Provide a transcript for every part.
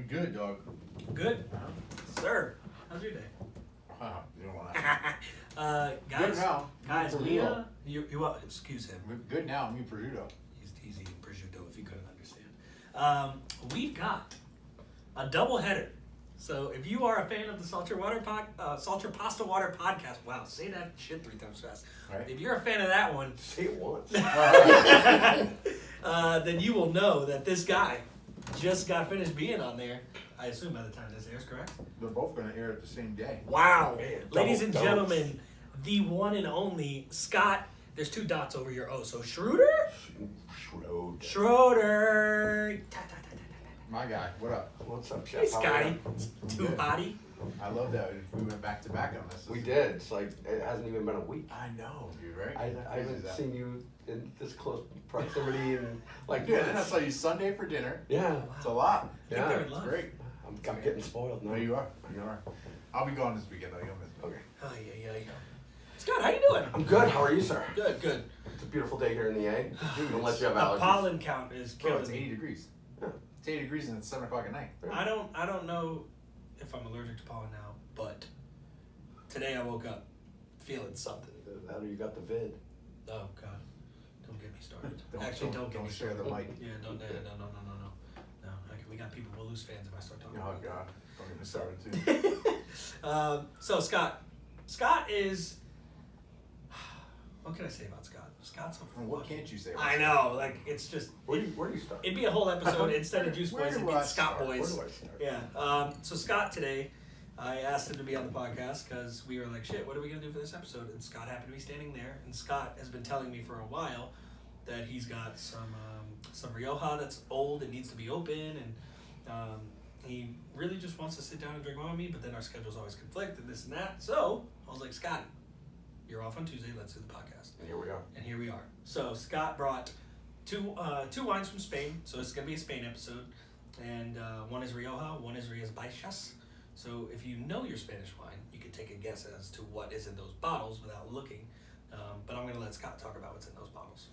We good, dog. Good, sir. How's your day? Wow, you don't want to. Guys, Good now. guys, you excuse him. We're good now. I'm eating prosciutto. He's eating prosciutto if you couldn't understand. We've got a double header. So if you are a fan of the Salt Your Pasta Water podcast, wow, say that shit 3 times fast. Right. If you're a fan of that one, Say it once. then you will know that this guy just got finished being on there. I assume by the time this airs, correct? They're both going to air at the same day. Wow. Man, Ladies and double gentlemen, the one and only Scott. There's 2 dots over your O. So Schröder? Schroeder. My guy, what up? What's up, Chef? Hey, How are Scotty. you? Too body. I love that we went back to back on this. We did. It's like, it hasn't even been a week. I know, dude, right? I haven't seen you in this close proximity and like Dude, I saw you Sunday for dinner. Yeah. It's a lot. Yeah. They're in It's love. great. I'm getting spoiled now. No, you are. You are. I'll be gone this weekend, though. You'll miss me. Okay. Oh, yeah. Scott, how you doing? I'm good. How are you, sir? Good. It's a beautiful day here in the A. Unless you have allergies. The pollen count is Bro, killing it's 80 me. degrees. Yeah. It's 80 degrees and it's 7 o'clock at night. I don't know if I'm allergic to pollen now, but today I woke up feeling something. That or you got the vid. Oh God, don't get me started. Actually, don't get me share started. the mic. Yeah, don't. No. We got people will lose fans if I start talking. Oh, about God. Don't get me started, too. So Scott is. What can I say about Scott? Scott's a What fucking- can't you say? I know, like it's just. Where do you start? It'd be a whole episode instead of Juice Where Boys. It'd do be I Scott start? Boys. Where do I start? Yeah. So Scott today, I asked him to be on the podcast because we were like, shit, what are we gonna do for this episode? And Scott happened to be standing there, and Scott has been telling me for a while that he's got some Rioja that's old and needs to be open, and he really just wants to sit down and drink one with me. But then our schedules always conflict and this and that. So I was like, Scott, you're off on Tuesday. Let's do the podcast. And here we are. And here we are. So Scott brought two wines from Spain. So it's gonna be a Spain episode, and one is Rioja, one is Rias Biaxas. So if you know your Spanish wine, you could take a guess as to what is in those bottles without looking. But I'm gonna let Scott talk about what's in those bottles.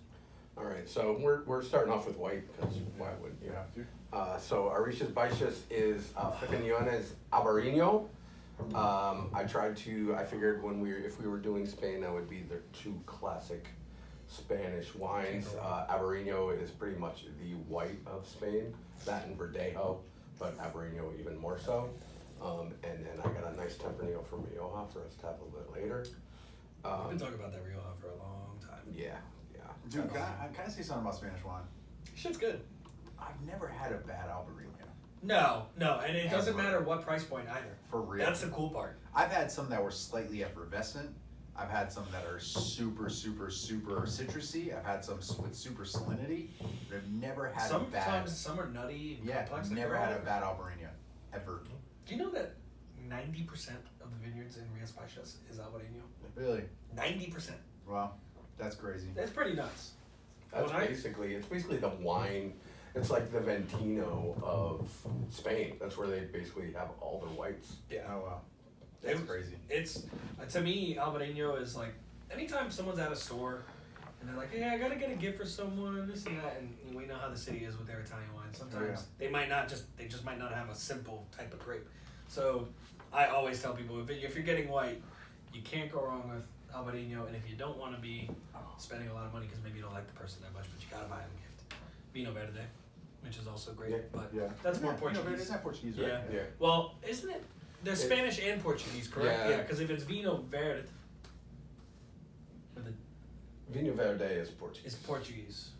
All right, so we're starting off with white because why wouldn't you? You have to. So Rias Biaxas is Ficoñones Albarino. I figured if we were doing Spain, that would be the 2 classic Spanish wines. Albarino is pretty much the white of Spain, that and Verdejo, but Albarino even more so. And then I got a nice Tempranillo from Rioja for us to have a little bit later. We've been talking about that Rioja for a long time. Yeah. Dude, can I say something about Spanish wine? Shit's good. I've never had a bad Albarino. No, and it doesn't matter what price point either. For real. That's the cool part. I've had some that were slightly effervescent. I've had some that are super, super, super citrusy. I've had some with super salinity. But I've never had a bad. Sometimes some are nutty and Yeah, complex. never had a bad Albarino. Ever. Do you know that 90% of the vineyards in Rias Biaxas is Albarino? Really? 90%. Wow. That's crazy. That's pretty nuts. It's basically the wine. It's like the Ventino of Spain. That's where they basically have all their whites. Yeah. Oh, wow. That's crazy. It's to me, Albarino is like anytime someone's at a store and they're like, "Hey, I gotta get a gift for someone," this and that, and we know how the city is with their Italian wine. Sometimes they just might not have a simple type of grape. So I always tell people if you're getting white, you can't go wrong with Albarino, and if you don't want to be spending a lot of money because maybe you don't like the person that much, but you gotta buy them a gift. Vino Verde, which is also great, but that's more Portuguese. It's not Portuguese, right? Yeah. Well, isn't it? They're Spanish and Portuguese, correct? Yeah, because if it's Vino Verde, Vino Verde is Portuguese. it's Portuguese.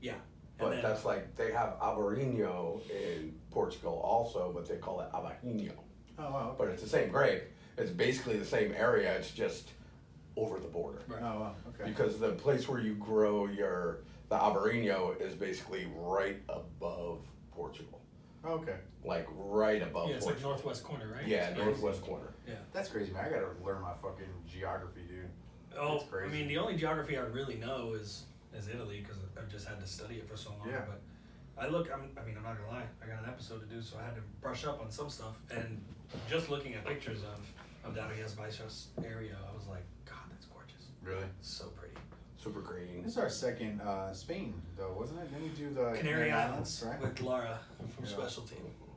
Yeah. But that's like, they have Albarino in Portugal also, but they call it Albarino. Oh, wow. But it's the same grape. It's basically the same area, it's just over the border. Right. Oh, wow. Okay. Because the place where you grow the Albarino is basically right above Portugal. Oh, okay. Like right above Yeah, it's Portugal. like northwest corner, right? Yeah, It's northwest corner. Yeah. That's crazy, man. I gotta learn my fucking geography, dude. Oh, That's crazy. I mean, the only geography I really know is Italy because I've just had to study it for so long. Yeah. But I'm not gonna lie. I got an episode to do, so I had to brush up on some stuff. And just looking at pictures of that Rias Biaxas area, I was like, God, that's gorgeous. Really? It's so pretty. Super green. This is our second Spain, though, wasn't it? Then we do the Canary Islands right? with Lara from Yeah. Specialty.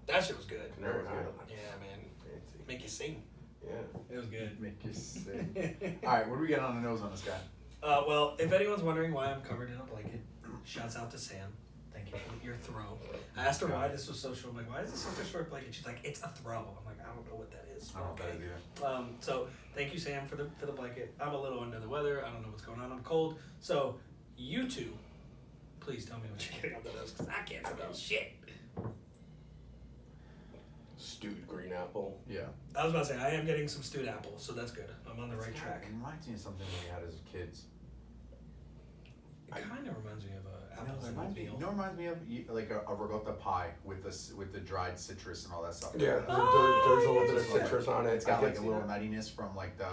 That shit was good. Canary good. Island. Yeah, man. Fancy. Make you sing. Yeah. It was good. Make you sick. All right, what do we get on the nose on this guy? Well, if anyone's wondering why I'm covered in a blanket, shouts out to Sam. Thank you for your throw. I asked her why this was so short. I'm like, why is this such a short blanket? She's like, it's a throw. I'm like, I don't know what that is. I don't know what that is either. So thank you, Sam, for the blanket. I'm a little under the weather. I don't know what's going on. I'm cold. So you two, please tell me what you're getting on the nose because I can't smell shit. Stewed green apple. Yeah. I was about to say I am getting some stewed apple, so that's good. I'm on the right track. It reminds me of something we had as kids. It kind of reminds me of apples It and reminds me, oatmeal. you know, it reminds me of like a ricotta pie with the dried citrus and all that stuff. Yeah, Oh, there's a little bit of yeah. citrus on it. It's got I like a can see little that. nuttiness from like the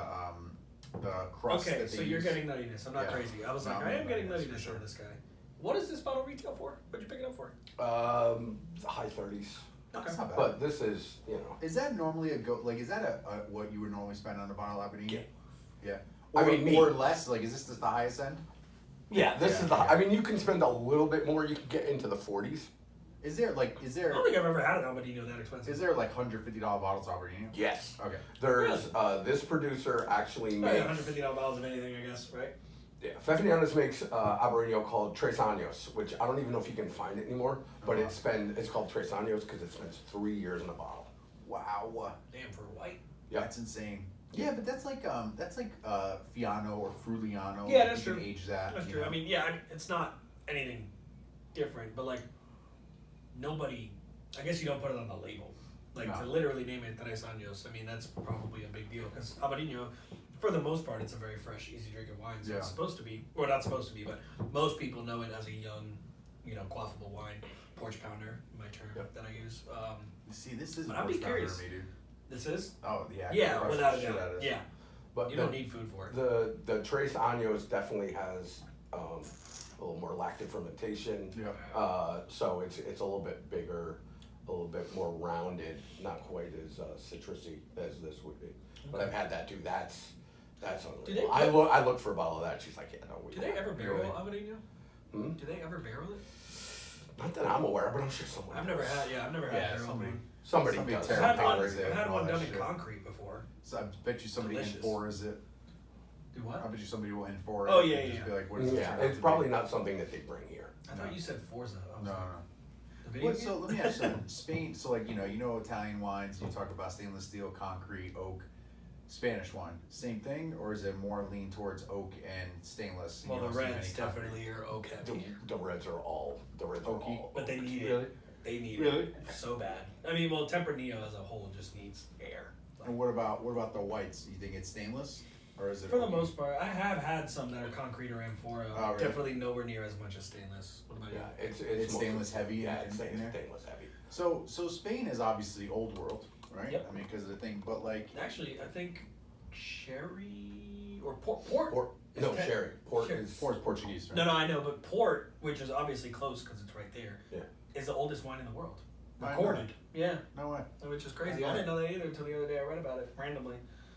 crust Okay, that they so you're use. getting nuttiness. I'm not Yeah. crazy. I was No, like, I'm I am getting nuttiness for nuttiness sure. on this guy. What is this bottle retail for? What'd you pick it up for? The high 30s. Okay. It's not bad. But this is, you know. Is that normally is that a what you would normally spend on a bottle of Aberdeen? Yeah. Yeah. I Or, mean, or less. Like, is this just the highest end? Yeah, this Yeah, is the. yeah. I mean, you can spend a little bit more. You can get into the 40s. Is there I don't think I've ever had an Albadino that expensive. is there like $150 bottles of Aberdeen? Yes. Okay. There's this producer actually Oh, yeah, makes. $150 bottles of anything, I guess, right? Yeah, Fefanianos makes Albarino called Tres Años, which I don't even know if you can find it anymore. But it's called Tres Años because it spends 3 years in a bottle. Wow. Damn, for white. Yeah. That's insane. Yeah, but that's like Fiano or Fruliano. Yeah, like, that's you can true. age that. That's you true. know? I mean, yeah, it's not anything different, but like nobody. I guess you don't put it on the label. Like No. to literally name it Tres Años. I mean, that's probably a big deal because Albadino, for the most part, it's a very fresh, easy drinking wine. So Yeah. it's supposed to be, or not supposed to be, but most people know it as a young, quaffable wine, porch pounder, my term Yep. that I use. See, this is But I'd be horsepower curious. to me, dude. This is. Oh yeah. Yeah, crush without the a shit doubt. out of this. Yeah, But you don't need food for it. the Tres Años definitely has a little more lactic fermentation. Yeah. So it's a little bit bigger, a little bit more rounded, not quite as citrusy as this would be. But I've had that too. That's Do they- unbelievable. I looked for a bottle of that. She's like, yeah, no. Do they ever barrel Really? Albadino? Hmm? Do they ever barrel it? Not that I'm aware, but I'm sure someone. I've never does. had. Yeah, I've never had Yeah, barrel somebody- one. Somebody Somebody does. tear I've had one. powders it I've had and one all done that in shit. concrete before. So I bet you somebody Delicious. N4 is it. Do I what? bet you somebody will N4 Oh, it yeah, and just yeah. be like, what is this? Yeah, turn out it's to probably be? not something that they bring here. I thought No. you said Forza. I was No, like, no. The video What, game? so let me ask you something. Spain, so like, you know Italian wines, you talk about stainless steel, concrete, oak. Spanish wine, same thing, or is it more lean towards oak and stainless? You Well, the don't see many reds concrete? definitely are oak heavy, The reds are all Oaky. but they need Really? it. They need Really? it so bad. I mean, well, Tempranillo as a whole just needs air. Like, And what about the whites? You think it's stainless, or is it? for the oaky? most part, I have had some that are concrete or amphora. Oh, really? Definitely nowhere near as much as stainless. What about Yeah, you? it's It's stainless heavy Yeah, in it's there? stainless heavy. So Spain is obviously old world, right? Yep. I mean, because of the thing, but like, Actually, I think sherry or port. Port, no, Is that- sherry. Port Sherry. is Port's Portuguese, right? No, I know, but port, which is obviously close because it's right there, Yeah. is the oldest wine in the world. I know. Recorded. Yeah, No way. which is crazy. I I know. didn't know that either until the other day I read about it randomly.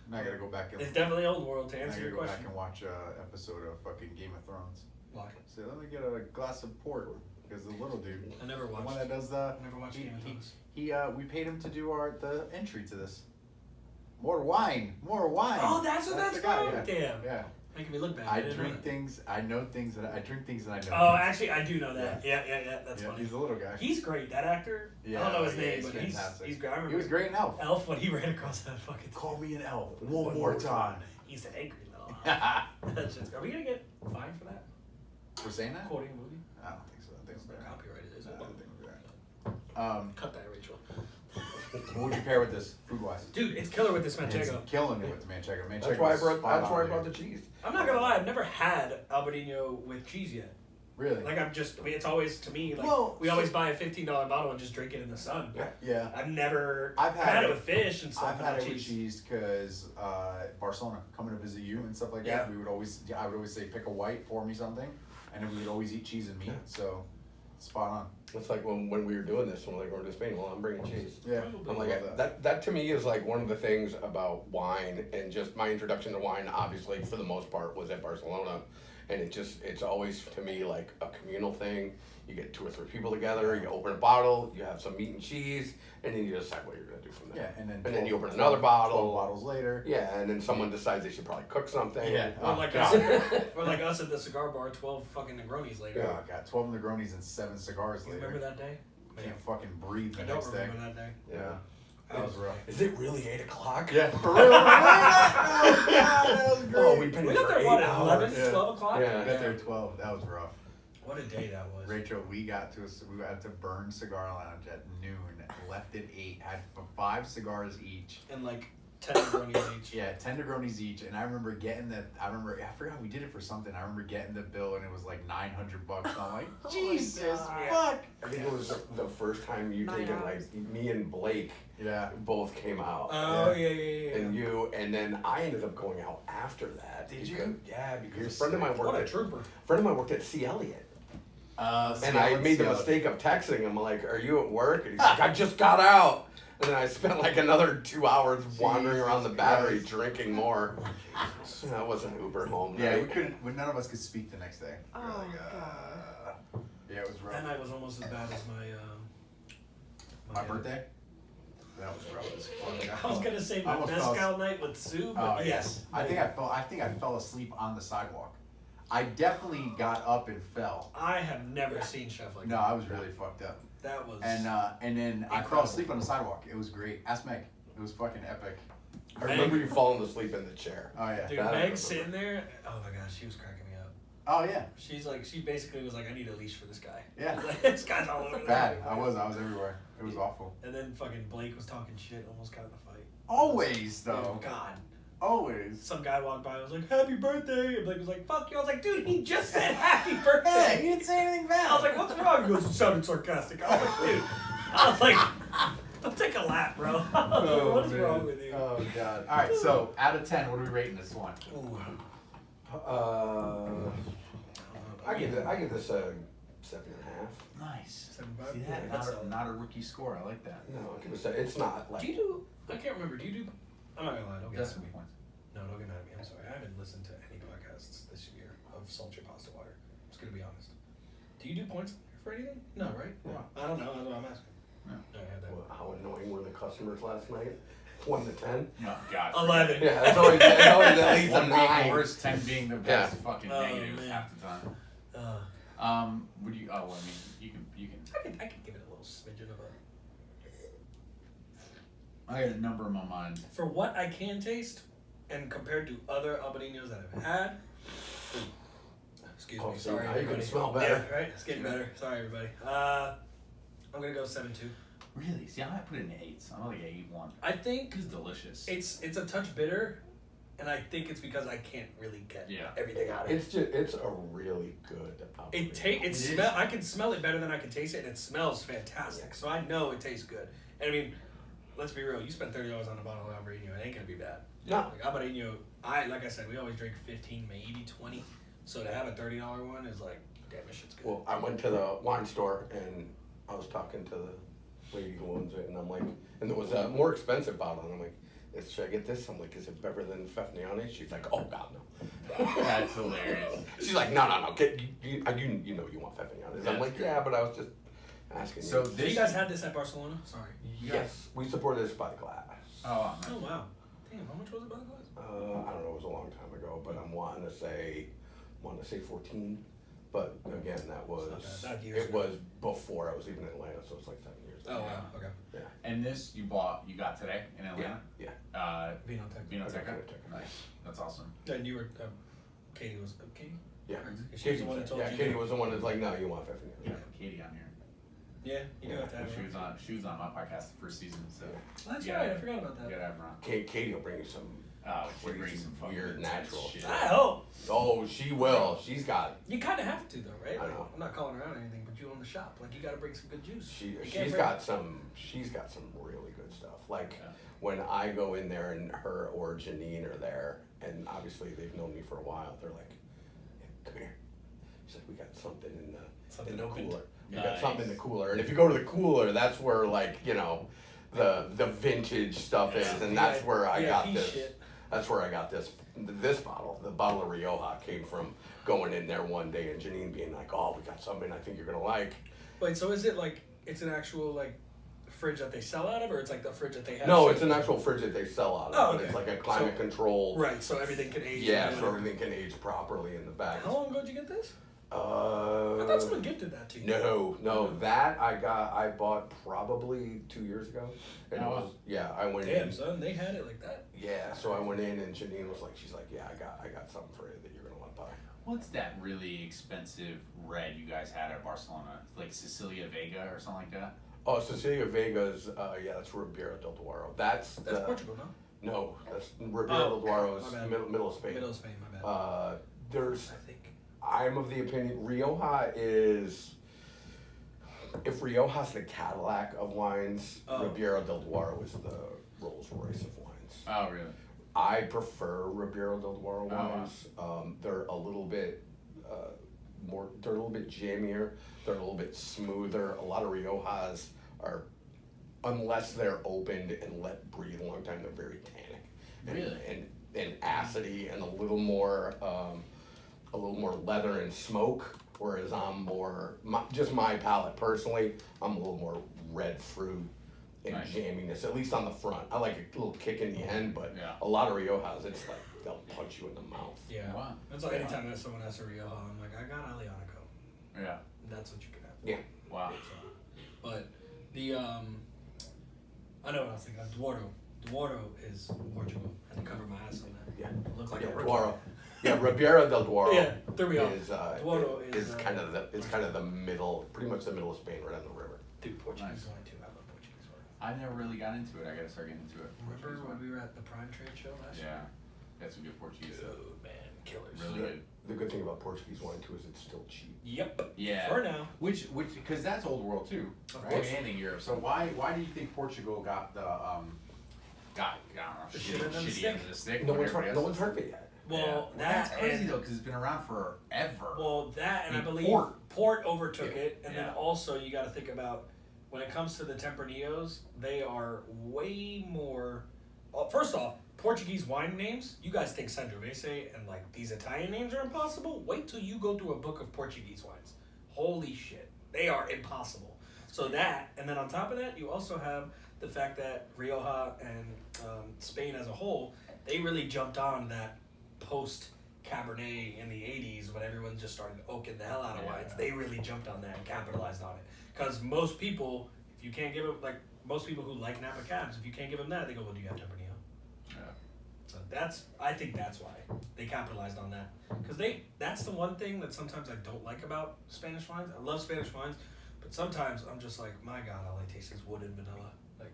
Now I gotta go back and. It's definitely old world to I answer gotta your go question. back and watch a episode of fucking Game of Thrones. Why? So let me get a glass of port because the little dude, I never the watched. one that does the. I never watched Game of Thrones. We paid him to do the entry to this. More wine. Oh, that's what that's the guy, from? yeah. Damn. Yeah. Making me look bad. I didn't know drink that. things. I know things that I drink things that I know. Oh, things. actually, I do know that. Yeah. That's Yeah, funny. he's a little guy. He's great. That actor. Yeah, I don't know his yeah, name, he's but fantastic. he's great. I remember He was great in Elf. Elf when he ran across that fucking. Call me an elf one more time. He's an angry little. That's just. Are we gonna get fined for that? For saying that? Quoting a movie? I don't think so. I think It's it's not bad. copyrighted, is I it? don't think it's bad. Cut that, Rachel. What would you pair with this, food wise? Dude, it's killer with this It's manchego. killing it with the manchego. Manchego's That's why I spot brought. That's on, why I dude. brought the cheese. I'm not gonna lie, I've never had Albadino with cheese yet. Really? Like I mean, it's always to me like Well, we always buy a $15 bottle and just drink it in the sun. Yeah. Yeah. I've had had it it- with fish and stuff. I've but had not it with cheese because Barcelona coming to visit you and stuff like that. Yeah. I would always say pick a white, pour me something, and then we would always eat cheese and meat. So spot on. It's like when we were doing this, when we were going to Spain. Well, I'm bringing cheese. Yeah. I'm Love like that to me is like one of the things about wine and just my introduction to wine. Obviously, for the most part, was at Barcelona, and it's always to me like a communal thing. You get 2 or 3 people together, you open a bottle, you have some meat and cheese, and then you decide what you're gonna do from there. Yeah, and then you open another bottle. 12 bottles later. Yeah, and then someone decides they should probably cook something. Yeah. Or Oh, like God. us at the cigar bar, 12 fucking Negronis later. Oh god, 12 Negronis and 7 cigars You later. remember that day? Can't fucking breathe the I don't next day. remember that day. Yeah. That was rough. Is it really 8 o'clock? Yeah, for real. Oh god, that was great. Oh, we've been We here got for there, 8 what, at hours. 11, Yeah. 12 o'clock? Yeah. We got there at 12. That was rough. What a day that was. Rachel, we got to Burn Cigar Lounge at noon. Left at 8. Had 5 cigars each. And like 10 Negronis each. Yeah, 10 Negronis each. And I remember getting that. I forgot we did it for something. I remember getting the bill and it was like $900. And I'm like, Jesus fuck. I think it was the first time you taken like me and Blake Yeah. both came out. Oh, yeah. And then I ended up going out after that. Did you? Because, yeah, because a friend of mine What a worked trooper. at C. Elliott. And And I made the mistake of texting him like, "Are you at work?" And he's like, "I just got out." And then I spent like another 2 hours wandering around the Battery Christ. drinking more. That was an Uber home Yeah, night. we couldn't. None of us could speak the next day. We were Oh, like, yeah, it was rough. That night was almost as bad as My birthday. That was rough as fuck. I was gonna say I my almost mezcal night with Sue, but Oh yes. I think I fell asleep on the sidewalk. I definitely got up and fell. I have never seen Chef like No, that. I was really fucked up. That was. And then I fell Incredible. asleep on the sidewalk. It was great. Ask Meg. It was fucking epic. I remember you falling asleep in the chair. Oh yeah. Dude, that I remember. Meg sitting there. Oh my gosh, she was cracking me up. Oh yeah. She basically was like, I need a leash for this guy. Yeah. She's like, this guy's all over the Bad. place. I was everywhere. It was awful. And then fucking Blake was talking shit, almost got in a fight. Always though. Oh God. Always. Some guy walked by and was like, happy birthday. And Blake was like, fuck you. I was like, dude, he just said happy Hey, birthday. you didn't say anything bad. I was like, what's wrong? He goes, it sounded sarcastic. I was like, dude. I was like, don't take a lap, bro. What is wrong with you? Oh god. All right. So out of 10, what are we rating this one? I give this a 7.5. Nice. 7.5? See Yeah, that? that's Not a rookie score. I like that. No, I'll give it a. It's not like. Do you do, I can't remember, do you do, I'm not gonna lie, don't get mad at me. points. No, don't get mad at me, I'm sorry. I haven't listened to any podcasts this year of sultry pasta water. I'm just gonna be honest. Do you do points for anything? No, right? No. I don't know, that's what I'm asking. No. I have that. How annoying were the customers last night? 1 to 10. No, God. 11. Yeah, it's always at least a 1 being 9. the worst, 10 being the best. Yeah. Fucking Oh, negative man. half the time. Would you? Oh, well, I mean, you can. I could give it a little smidgen of a. I got a number in my mind. For what I can taste, and compared to other habaneros that I've had. Excuse Oh, me, see, sorry now you can everybody. smell better. Yeah, right? It's getting better. Sorry everybody. I'm gonna go 7.2. Really? See, I might put it in 8s. I'm like 8.1. I think It's delicious. it's a touch bitter, and I think it's because I can't really get everything out of it. It's a really good. I can smell it better than I can taste it, and it smells fantastic. So I know it tastes good. And I mean, let's be real. You spend $30 on a bottle of Albarino, it ain't gonna be bad. No. Like Albarino, like I said, we always drink 15, maybe 20. So to have a $30 one is like, damn, this shit's good. Well, I went to the wine store and I was talking to the lady who owns it, and I'm like, and there was a more expensive bottle, and I'm like, should I get this? I'm like, is it better than Fefniani? She's like, oh God, no. That's hilarious. She's like, no. Get you know you want Fefniani. I'm like, yeah, but I was just asking. So you. So you guys had this at Barcelona? Sorry. Yes, we supported this by the glass. Oh, Oh wow. Damn, how much was it by the glass? I don't know, it was a long time ago, but I'm wanting to say 14. But again, that was It's not bad. Not years it ago. was before I was even in Atlanta, so it's like 7 years. Oh wow. Okay. Yeah. And this you got today in Atlanta? Yeah. Vinoteca. Vinoteca? Vinoteca. Nice. That's awesome. And you were Katie was Katie. Yeah. She was the one that told you. Katie was the one that's like, no, you want Fefniani. Yeah, Katie on here. Yeah, you do have to have She her. was on my podcast the first season, so That's Yeah. right. I forgot about you that. gotta have her on. Katie will bring you some. She brings some fucking weird intense natural shit. I hope. Oh, she will. She's got. You kind of have to though, right? I know. I'm not calling her out or anything, but you own the shop. Like you got to bring some good juice. You can't She's bring- got some. She's got some really good stuff. Like Yeah. when I go in there and her or Janine are there, and obviously they've known me for a while. They're like, "Yeah, come here." She's like, "We got something in Something the opened. cooler. We got Nice. something in the cooler." And if you go to the cooler, that's where like the vintage stuff is, and that's where I got VIP this. shit. That's where I got this bottle. The bottle of Rioja came from going in there one day and Janine being like, "Oh, we got something I think you're gonna like." Wait, so is it like it's an actual like fridge that they sell out of, or it's like the fridge that they have? No, it's an actual fridge that they sell out of, Oh, but okay. it's like a climate controlled. Right, so everything can age. Yeah, so everything can age properly in the bag. How long ago did you get this? I thought someone gifted that to you. No, that I bought probably 2 years ago. And it was, I went in. Damn, son, they had it like that. Yeah, so I went in and Janine was like, she's like, yeah, I got something for you that you're gonna want to buy. What's that really expensive red you guys had at Barcelona? Like Cecilia Vega or something like that? Oh, Cecilia Vega's, that's Ribeira del Duero. That's Portugal, no? No, that's Ribeira del Duero is my bad. middle of Spain. Middle of Spain, my bad. There's, I think. I'm of the opinion, Rioja is, if Rioja's the Cadillac of wines, Ribeira del Duero is the Rolls Royce of wines. Oh, really? I prefer Ribeira del Duero wines. They're a little bit they're a little bit jammier, they're a little bit smoother. A lot of Riojas are, unless they're opened and let breathe a long time, they're very tannic. And acidy and a little more leather and smoke, whereas I'm more, just my palate personally, I'm a little more red fruit and jamminess, at least on the front. I like a little kick in the end, but a lot of Riojas, it's like they'll punch you in the mouth. Yeah. Wow. That's like anytime that someone has a Rioja, I'm like, I got Alianico. Yeah. That's what you can have. Yeah. Wow. But the I know what I was thinking of. Duero is Portugal. I had to cover my ass on that. Yeah. It looked like a Duero. Yeah, Ribeira del Duero. Yeah, there we go. Duero is kind of the middle, pretty much the middle of Spain, right on the river. Dude, Portuguese wine too. I love Portuguese wine. I never really got into it. I gotta start getting into it. Remember when we were at the Prime Trade Show last year? Yeah, that's some good Portuguese. Oh man, killers. Really good. The good thing about Portuguese wine too is it's still cheap. Yep. Yeah. For now. Which, because that's old world too, right? And in Europe. So why do you think Portugal got the shit end of the shitty end of the stick? No one's heard of it yet. Well, that's crazy though, because it's been around forever. Well, that and I believe Port overtook it, and then also you got to think about when it comes to the Tempranillos, they are way more. First off, Portuguese wine names, you guys think Sangiovese and like these Italian names are impossible? Wait till you go through a book of Portuguese wines. Holy shit, they are impossible. So that, and then on top of that, you also have the fact that Rioja and Spain as a whole, they really jumped on that post Cabernet in the 80s when everyone just started oaking the hell out of wines. They really jumped on that and capitalized on it. Because most people, if you can't give them, like most people who like Napa Cabs, if you can't give them that, they go, well, do you have Tempranillo? Yeah. So I think that's why they capitalized on that. Because that's the one thing that sometimes I don't like about Spanish wines. I love Spanish wines, but sometimes I'm just like, my God, all I taste is wood and vanilla. Like,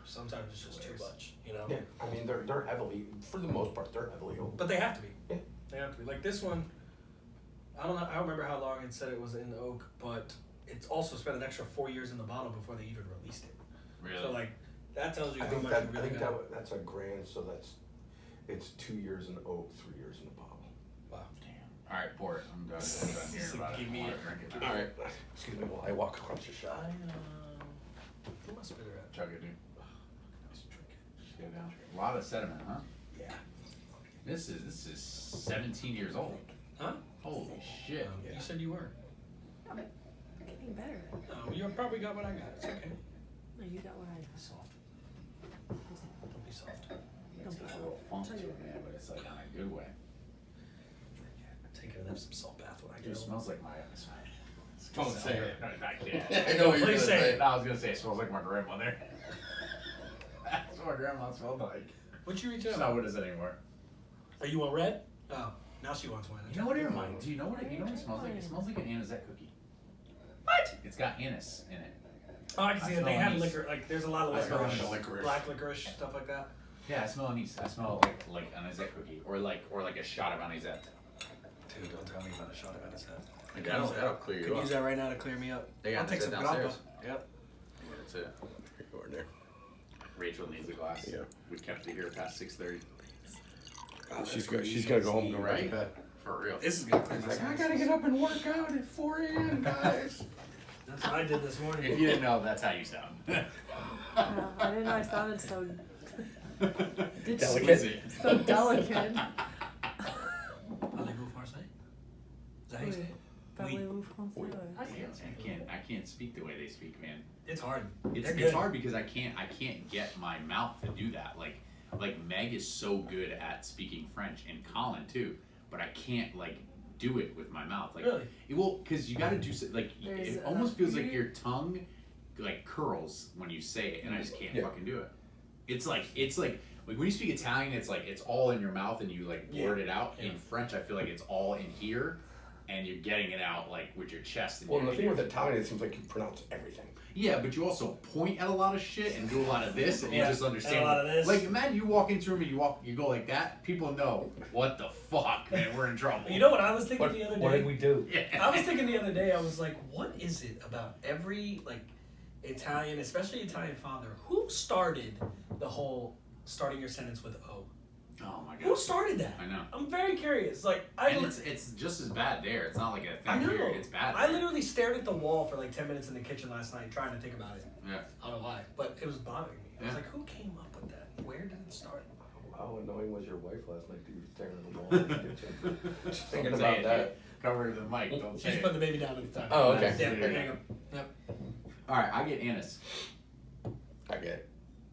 sometimes it's just too much, you know? Yeah, I mean, they're heavily, for the most part, they're heavily oak. But they have to be. Yeah. They have to be. Like this one, I don't know. I don't remember how long it said it was in oak, but it's also spent an extra 4 years in the bottle before they even released it. Really? So like that tells you I how think much that you really got. that's a grand, so it's 2 years in oak, 3 years in the bottle. Wow. Damn. All right, pour it. I'm done hearing about it. Give me I wanna it. drink it. All right, excuse me while I walk across the shop. Where my spitter at? Chug it, dude. Let's drink it. Just get down. A lot of sediment, huh? Yeah. This is 17 years old. Huh? Holy shit. You said you were. I'm getting better. You probably got what I got. It's okay. No, you got what I got. Soft. Don't be soft. It's got a little funk to it, man, but it's like in a good way. Taking some salt bath when I Dude, get it home. smells like my. Don't say it. I can't. I know what you're Please gonna say say. it. No, I was gonna say it smells like my grandmother. That's what my grandma smelled like. What you reach She's out? not with us anymore. Oh, you want red? Oh, now she wants wine. You know what it reminds? Do you know what it smells like? It smells like an anisette cookie. What? It's got anise in it. Oh, I can see it. They smell have anise. liquor. Like, there's a lot of I smell licorice, licorice. black licorice, stuff like that. Yeah, I smell anise. I smell like an anisette cookie, or like a shot of anisette. Dude, don't tell me about a shot of anisette. That'll clear Could use that right now to clear me up. They got I'll take some anisette grappa. downstairs? Yep. That's it. Here you are there. Rachel needs a glass. Yeah. We kept it here past 6:30. She's gonna go home and go right to Right? bed. For real. This is gonna clear my Like, I sense. gotta get up and work out at 4 a.m., guys. That's what I did this morning. If you didn't know, that's how you sound. I didn't know I sounded so. Delicate. So delicate. Parlez-vous français? Is that how you say it? Parlez-vous français? I can't speak the way they speak, man. It's hard. It's hard because I can't get my mouth to do that. Like Meg is so good at speaking French, and Colin too, but I can't like do it with my mouth. Like, really? Because you got to do like it almost feels like your tongue like curls when you say it, and I just can't fucking do it. It's like when you speak Italian, it's like it's all in your mouth and you like word it out. In French, I feel like it's all in here, and you're getting it out like with your chest. And Well, the thing with Italian, it seems like you pronounce everything. Yeah, but you also point at a lot of shit and do a lot of this, and you just understand. A lot of this. Like, imagine you walk into a room and you go like that. People know what the fuck, man. We're in trouble. You know what I was thinking the other day? What did we do? Yeah. I was thinking the other day. I was like, what is it about every like Italian, especially Italian father, who started the whole starting your sentence with O? Oh my god. Who started that? I know. I'm very curious. Like, It's just as bad there. It's not like a thing I know. here. It's bad. I there. literally stared at the wall for like 10 minutes in the kitchen last night trying to think about it. Yeah. I don't know why, but it was bothering me. I was Yeah. like, who came up with that? Where did it start? How annoying was your wife last night that you were staring at the wall in the kitchen? Just thinking Don't about say it, that. dude. Cover the mic. Don't say She's it. putting the baby down at the time. Oh, okay. Yeah, There there you you go. Yep. All right, I get anise. I get it.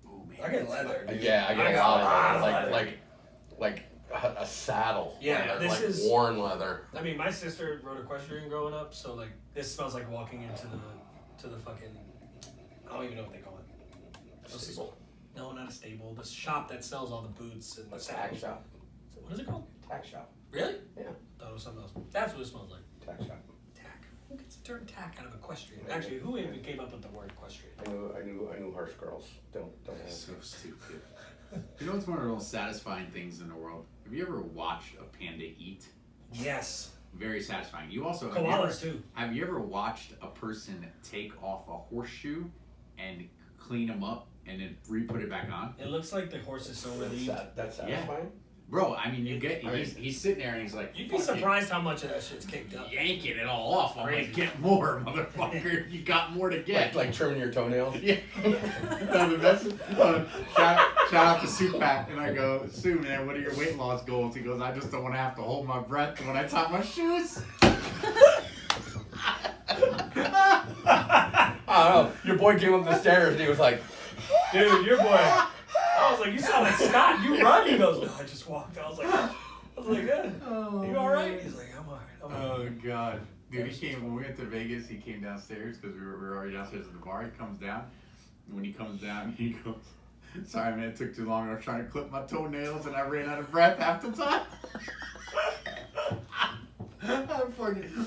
Oh man. I get leather. dude. Yeah, I get a lot of that. Like a saddle. Yeah, this like is- worn leather. I mean, my sister rode equestrian growing up, so like this smells like walking into the fucking, I don't even know what they call it. Stable. No, not a stable. The shop that sells all the boots and A the tack saddles. shop. What is it called? Tack shop. Really? Yeah. Thought it was something else. That's what it smells like. Tack shop. Tack. Who gets the term tack out of equestrian? Actually, who even came up with the word equestrian? I knew horse girls. Don't ask. So stupid. You know what's one of the most satisfying things in the world? Have you ever watched a panda eat? Yes. Very satisfying. You also Koalas too. Have you ever watched a person take off a horseshoe and clean them up and then re-put it back on? It looks like the horse is so relieved. That's satisfying. Bro, I mean, he's sitting there and he's like, You'd be fucking surprised how much of that shit's kicked up. yanking it all off. I'm Crazy. like, get more, motherfucker. You got more to get. Like trimming your toenails. Yeah. No, the best, shout out to Sue Pat, and I go, Sue, man, what are your weight loss goals? He goes, I just don't want to have to hold my breath when I tie my shoes. I don't know. Your boy came up the stairs and he was like, Dude, your boy. I was like, you sound like Scott. You run? He goes, no, I just walked. I was like, yeah. You all right? He's like, I'm all right. I'm all right. Oh god, dude, he came when we went to Vegas. He came downstairs because we were already downstairs at the bar. He comes down, and when he comes down, he goes, "Sorry, man, it took too long. I was trying to clip my toenails, and I ran out of breath half the time."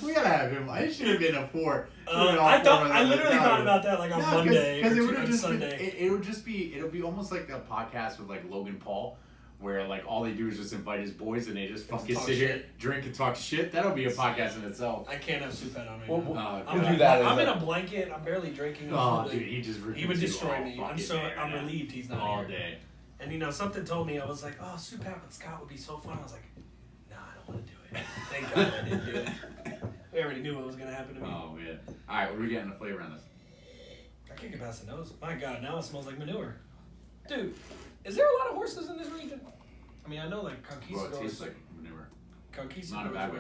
We gotta have him. It should have been a 4. I literally thought about that like on Monday because it would or have just Sunday. been, it would just be it'll be almost like a podcast with like Logan Paul, where like all they do is just invite his boys and they just fucking talk sit here, shit. drink and talk shit. That'll be a podcast in itself. I can't have soup on right Well, now. we'll do that I'm as in a- a blanket. I'm barely drinking. Oh, dude, he just He would destroy me. I'm relieved he's not all here. day. And you know, something told me, I was like, oh, soup with Scott would be so fun. I was like, nah, I don't want to do it. Thank God I didn't do it. We already knew what was going to happen to me. Oh man. All right, what are we getting the flavor on this? I can't get past the nose. My God, now it smells like manure. Dude, is there a lot of horses in this region? I mean, I know like Well, it conquistadors. tastes like manure. Conquistadors not a bad way.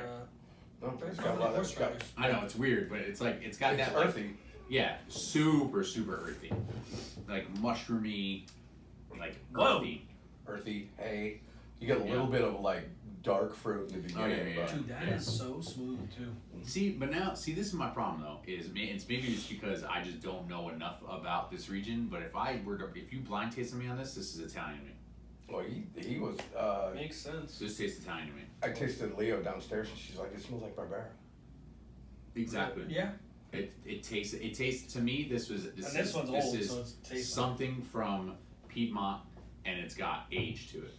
No, very it's got a common lot of horse it's got- riders. I know it's weird, but it's like it's got It's that like, earthy. yeah, super earthy, like mushroomy, like Whoa. earthy. Hay. You get a little bit of like dark fruit in the beginning. yeah. but- Dude, that is so smooth too. See, this is my problem though. Maybe it's because I just don't know enough about this region. But if you blind tasted me on this is Italian to me. Well, he was. Makes sense. This tastes Italian to me. I tasted Leo downstairs, and she's like, "It smells like Barbera." Exactly. Yeah. It tastes to me. This And this one's old, so it's tasty. something from Piedmont, and it's got age to it.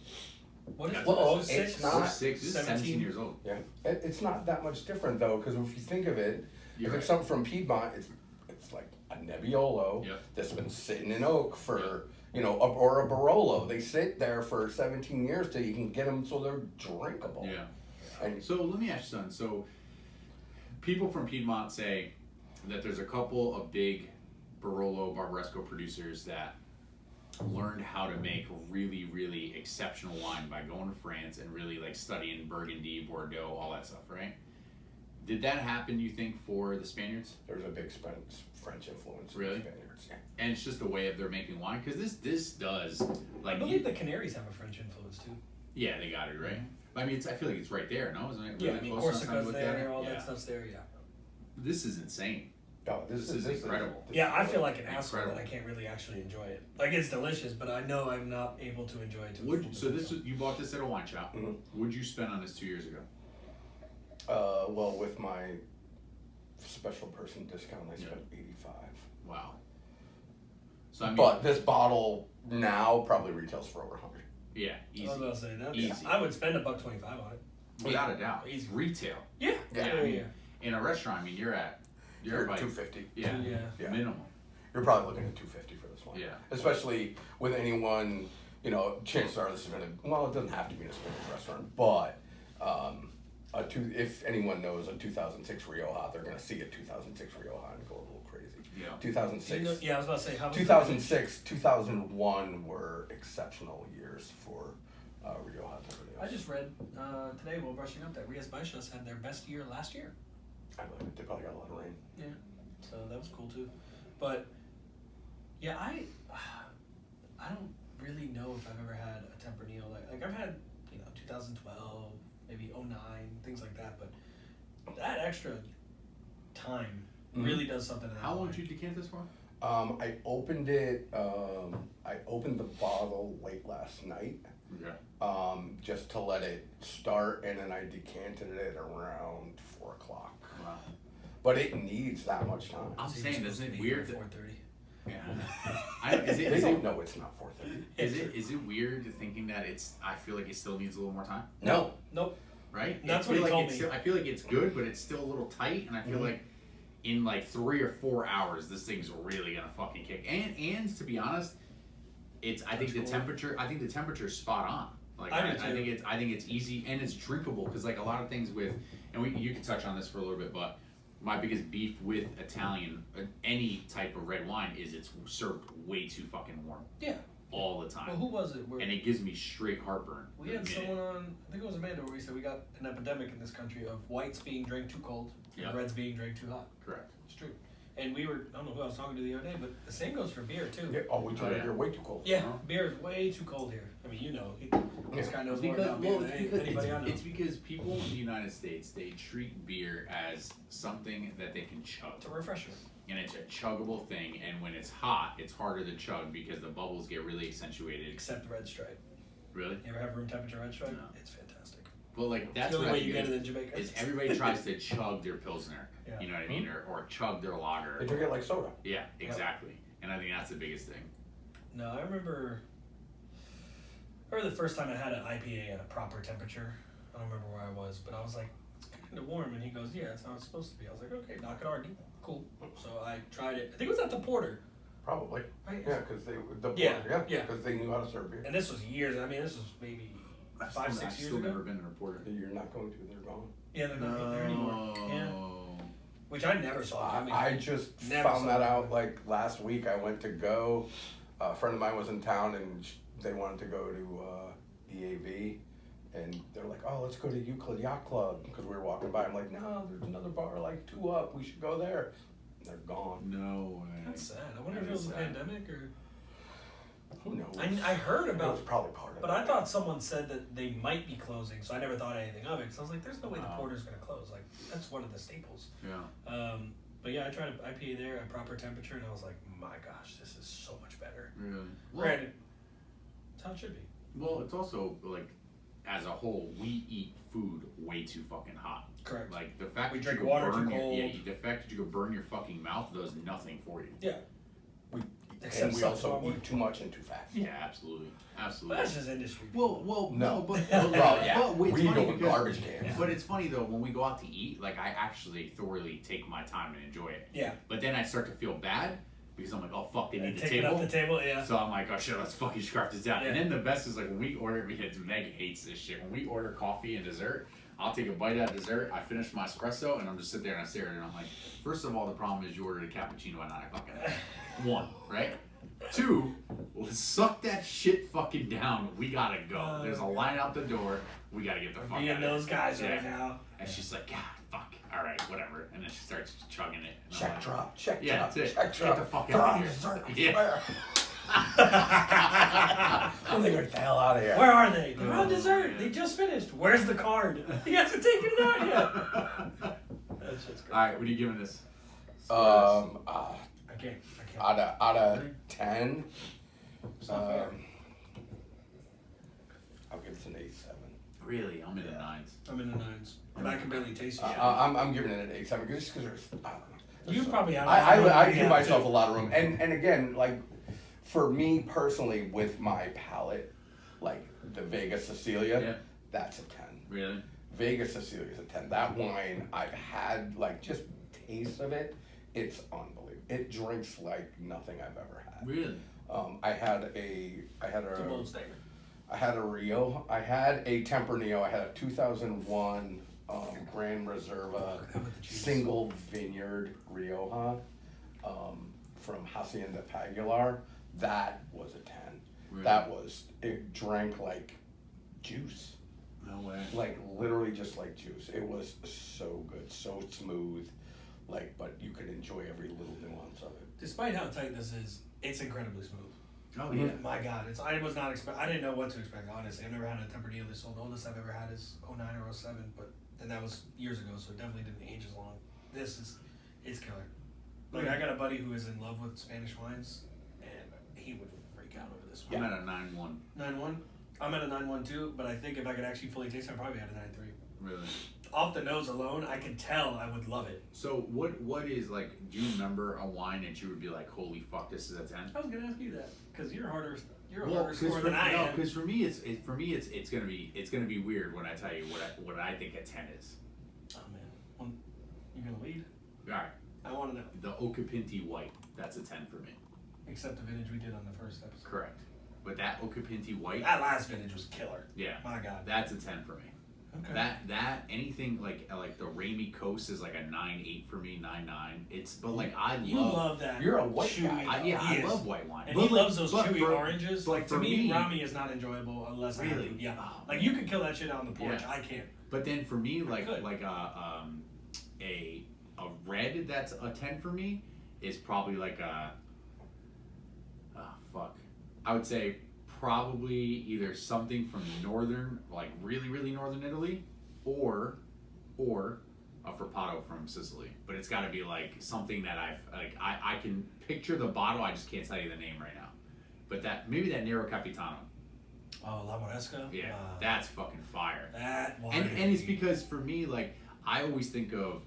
What is it? Well, Is it it's six? not- It's 6. This is 17 years old. Yeah, it's not that much different though, because if you think of it, You're if it's right. something from Piedmont, it's like a Nebbiolo Yep. that's been sitting in oak for or a Barolo. They sit there for 17 years till you can get them so they're drinkable. Yeah. And So let me ask you something. So people from Piedmont say that there's a couple of big Barolo Barbaresco producers that learned how to make really, really exceptional wine by going to France and really like studying Burgundy, Bordeaux, all that stuff, right? Did that happen, you think, for the Spaniards? There's a big French influence in Really? the Spaniards. Yeah. And it's just the way of their making wine, because this does like I believe the Canaries have a French influence too. yeah, they got it right. I mean, I feel like it's right there, no? Isn't it? Yeah, Really I mean close last time we Corsica's looked at there, it? all Yeah. that stuff's there. Yeah. This is insane. Oh, This is incredible. Yeah, I feel like an asshole Incredible. that I can't really actually enjoy it. Like it's delicious, but I know I'm not able to enjoy it. You bought this at a wine shop. Mhm. What'd you spend on this 2 years ago? Well, with my special person discount, I spent $85. Wow. So I mean, But this bottle now probably retails for over 100. yeah, I easy, was about to say that. Easy. I would spend $1.25 on it. without a doubt. Easy. Retail. Yeah. Yeah. In a restaurant, I mean, you're at You're like, at $250. yeah, Yeah. minimum. You're probably looking at $250 for this one. Yeah. Especially with anyone, you know, chances are this is gonna. Well, it doesn't have to be in a Spanish restaurant, but if anyone knows a 2006 Rioja, they're gonna see a 2006 Rioja and go a little crazy. Yeah. 2006. Yeah, I was about to say how. 2006, 2001 were exceptional years for Rioja Tempranillos. I just read today while brushing up that Rias Biaxas had their best year last year. I believe they probably got a lot of rain. Yeah, so that was cool too. But yeah, I don't really know if I've ever had a Tempranillo like I've had 2012, maybe 09, things like that. But that extra time really does something to that How long wine. did you decant this for? I opened it. I opened the bottle late last night. Okay. Just to let it start, and then I decanted it around 4 o'clock. Wow. But it needs that much time. I'm So you're saying, supposed isn't to it be here weird? at That, 4:30. yeah. They don't know it's not 4:30. Is it weird to thinking that it's? I feel like it still needs a little more time. No. Nope. Right? That's I what feel he like told it's me. Still, I feel like it's good, but it's still a little tight, and I feel like in like 3 or 4 hours, this thing's really gonna fucking kick. And to be honest, I think the temperature is spot on. Like I do too. I think it's easy and it's drinkable, because like a lot of things with, and you can touch on this for a little bit, but my biggest beef with Italian any type of red wine is it's served way too fucking warm Yeah. all the time. Well, who was it? Where And it gives me straight heartburn. we had someone on, I think it was Amanda, where we said we got an epidemic in this country of whites being drank too cold and Yeah. reds being drank too hot. Correct. It's true. And we were, I don't know who I was talking to the other day, but the same goes for beer too. Yeah, we tried Oh, it. yeah. You're way too cold. Yeah, beer is way too cold here. I mean, this guy knows more about beer than anybody I know. It's because people in the United States, they treat beer as something that they can chug. It's a refresher. And it's a chuggable thing, and when it's hot, it's harder to chug because the bubbles get really accentuated. Except Red Stripe. Really? You ever have room temperature Red Stripe? No. It's fantastic. Well, like, that's It's the only what way I you think get it in Jamaica. is everybody tries to chug their Pilsner. Yeah. You know what I mean? Or chug their lager. They drink it like soda. Yeah, exactly. And I think that's the biggest thing. No, I remember the first time I had an IPA at a proper temperature. I don't remember where I was, but I was like, it's kind of warm. And he goes, yeah, that's how it's supposed to be. I was like, okay, knock it hard. Cool. So I tried it. I think it was at the Porter. Probably. Right? Yeah, because Yeah, yeah. because they knew how to serve beer. And this was years. I mean, this was maybe 5, 6 I've years still ago. never been in a porter. You're not going to. They're gone. Yeah, they're not there anymore. Yeah. Which I never saw. I mean, I just never found saw that that. out like last week. I went to go. A friend of mine was in town and they wanted to go to EAV. And they're like, oh, let's go to Euclid Yacht Club. Because we were walking by. I'm like, no, there's another bar like 2 up. We should go there. And they're gone. No way. That's sad. I wonder if That it is was a sad. pandemic or. Who knows? I heard It about was probably part of it. But I thought someone said that they might be closing, so I never thought anything of it. Because I was like, "There's no way the Wow. Porter's going to close. Like, that's one of the staples." Yeah. But yeah, I tried an IPA there at proper temperature, and I was like, "My gosh, this is so much better." Really? Granted, that's how it should be. Well, it's also like, as a whole, we eat food way too fucking hot. Correct. Like the fact We that drink you water go burn too your, yeah, cold. the fact that you go burn your fucking mouth does nothing for you. Yeah. And we some also form. eat too much and too fast. Yeah, absolutely, But absolutely. that's just industry. Well, No. but Well, yeah. but it's We eat funny over because- garbage cans. But it's funny though, when we go out to eat, like I actually thoroughly take my time and enjoy it. Yeah. But then I start to feel bad because I'm like, oh fuck, they need the Taking table. up the table, yeah. So I'm like, oh shit, let's fucking scrap this down. Yeah. And then the best is like when we order, because Meg hates this shit. When we order coffee and dessert, I'll take a bite out of dessert, I finish my espresso, and I'm just sit there and I stare at it and I'm like, first of all, the problem is you ordered a cappuccino at 9 o'clock at night. One, right? 2, let's suck that shit fucking down. We gotta go. There's a line out the door. We gotta get the fuck out of Being here. those guys right now. And she's like, God, fuck. All right, whatever. And then she starts chugging it. And I'm Check like, drop, check Yeah, drop, that's it. check drop. Get the fuck out of here. Sir, I Yeah. swear. I'm gonna get the hell out of here. Where are they? They're on dessert. They just finished. Where's the card? He hasn't taken it out yet. That's just great. All right, what are you giving this? I can't. Out of 10, It's not fair. I'll give it an 8-7. Really? I'm in the 9s. I'm in the 9s. And I can barely taste it. I'm giving it an 8-7 just because there's, I don't know. You probably have. I give myself a lot of room, and again, like for me personally, with my palate, like the Vegas Cecilia, Yeah. that's a 10. Really? Vegas Cecilia is a 10. That wine I've had, like just taste of it, it's unbelievable. It drinks like nothing I've ever had. Really? I had a It's a bold statement. I had a Rio. I had a Tempranillo. I had a 2001 Grand Reserva single vineyard Rioja from Hacienda Pagular. That was a 10. Really? That was, it drank like juice. No way. Like literally just like juice. It was so good, so smooth. Like, but you could enjoy every little nuance of it. Despite how tight this is, it's incredibly smooth. Oh, yeah. My God, I was not I didn't know what to expect. Honestly, I've never had a Tempranillo this old. The oldest I've ever had is 09 or 07, and that was years ago, so it definitely didn't age as long. It's killer. Like I got a buddy who is in love with Spanish wines, and he would freak out over this one. I'm at a 9-1. 9-1. I'm at a 9-1 too, but I think if I could actually fully taste it, I'd probably at a 9-3. Really? Off the nose alone, I could tell I would love it. So what is like? Do you remember a wine that you would be like, holy fuck, this is a 10? I was gonna ask you that because you're a harder Well, scorer than I am. because for me it's gonna be weird when I tell you what I think a 10 is. Oh man, well, you gonna lead? All right, I want to know. the Okapinti White, that's a 10 for me. Except the vintage we did on the first episode. Correct. But that Okapinti White, That last vintage was killer. yeah, My God. that's a 10 for me. Okay. That anything like the Ramey Coast is like a 9.8 for me, 9.9. It's but like You love that. You're a white chewy. guy. He I is. love white wine. And But he like- loves those but chewy for- oranges. but Like to for me, Rami is not enjoyable unless I have Really? to. Yeah. Oh, Like man. you could kill that shit out on the porch. Yeah. I can't. But then for me, like Good. a red that's a 10 for me is probably like a I would say probably either something from northern, like really northern Italy, or a Frappato from Sicily. But it's got to be like something that I can picture the bottle. I just can't tell you the name right now. But maybe that Nero Capitano. Oh, La Moresca. Yeah, that's fucking fire. That one. And it's because for me, like, I always think of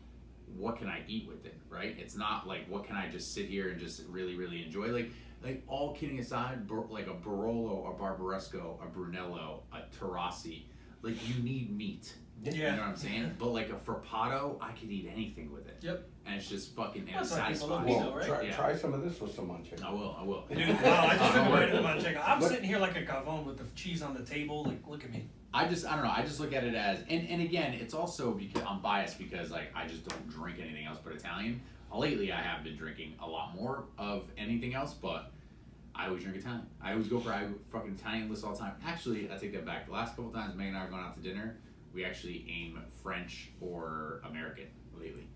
what can I eat with it, right? It's not like what can I just sit here and just really enjoy. Like all kidding aside, like a Barolo, a Barbaresco, a Brunello, a Terrassi, like you need meat. Yeah. You know what I'm saying? But like a Frappato, I could eat anything with it. Yep. And it's just fucking That's why people love satisfying. meat, though, right? Well, try some of this with some munching. I will. Dude, wow, I just took a Don't bite of worry. the manchego. I'm But- sitting here like a cavone with the cheese on the table. Like, look at me. I don't know. I just look at it as, and again, it's also because I'm biased because like I just don't drink anything else but Italian. Lately, I have been drinking a lot more of anything else, but I always drink Italian. I always go for fucking Italian lists all the time. Actually, I take that back. The last couple times Meg and I have gone out to dinner, we actually aim French or American lately.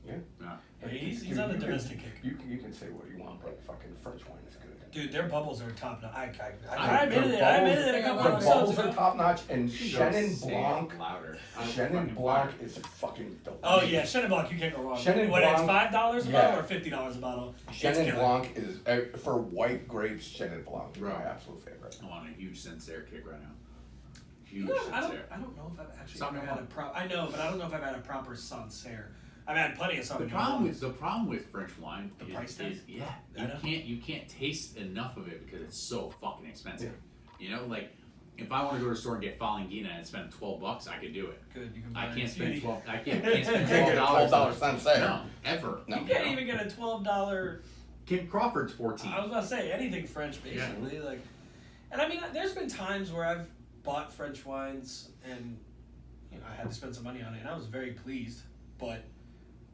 Yeah. Yeah, he's on the domestic kick. You can say what you want, but fucking French wine is good. Dude, their bubbles are top notch. I I- admitted it. I admitted it a couple The episodes bubbles ago. are top notch, and She Chenin goes, say it Blanc. louder. Chenin Blanc is fucking delicious. Oh yeah, Chenin Blanc, you can't go wrong. Chenin Whether it's Blanc, $5 a yeah. bottle or $50 a bottle, it's Chenin killer. Blanc is for white grapes. Chenin Blanc is my Right. absolute favorite. I'm on a huge Sancerre kick right now. Huge You know, I Sancerre. don't know if I've actually Sauvignon ever had a Blanc. proper. I know, but I don't know if I've had a proper Sancerre. I've had plenty of The Sauvignon problem Blancs. with French wine The is, price tag? I know. you can't taste enough of it because it's so fucking expensive. You know, like if I want to go to a store and get Falangina and spend $12, I could do it. Good, you can. I buy can't it. spend You 12. I can't You can't spend get a $12. $12 Sancerre. No, ever. No. can't even get a $12. Kim Crawford's 14. I was about to say anything French, basically. Like, and I mean, there's been times where I've bought French wines and I had to spend some money on it, and I was very pleased. But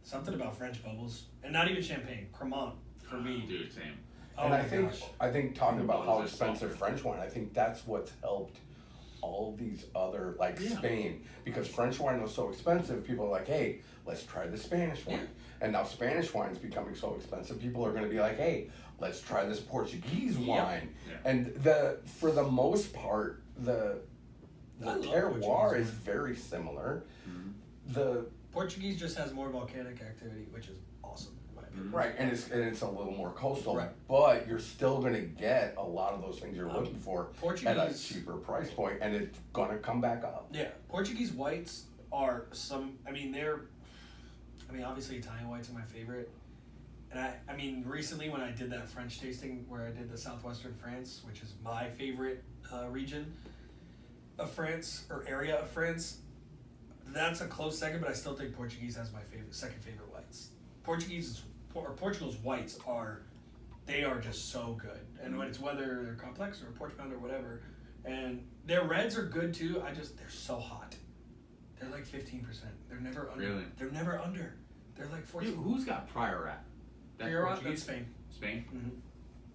something about French bubbles, and not even champagne, Cremant for me. Dude, same. Oh And my I gosh. think talking about how Those are expensive softer. French wine, I think that's what's helped all these other, like Spain, because French wine was so expensive, people are like, hey, let's try the Spanish wine. And now Spanish wine's becoming so expensive, people are gonna be like, hey, let's try this Portuguese wine. Yeah. And for the most part, the I love terroir Portuguese is wine. very similar. Mhm. The Portuguese just has more volcanic activity, which is awesome in my opinion. Right, and it's a little more coastal, Right. but you're still gonna get a lot of those things you're looking for at a Portuguese- cheaper price point, and it's gonna come back up. Yeah, Portuguese whites are some. I mean, obviously Italian whites are my favorite. And I mean, recently when I did that French tasting where I did the southwestern France, which is my favorite region of France or area of France, that's a close second. But I still think Portuguese has my second favorite whites. Portugal's whites are just so good, and when it's whether they're complex or Porch Pound or whatever, and their reds are good too. They're so hot. They're like 15%. They're never under. Really? They're never under. They're like 14. Dude, who's got Priorat? That's Priorat, Portuguese? that's Spain. Spain? Mm-hmm.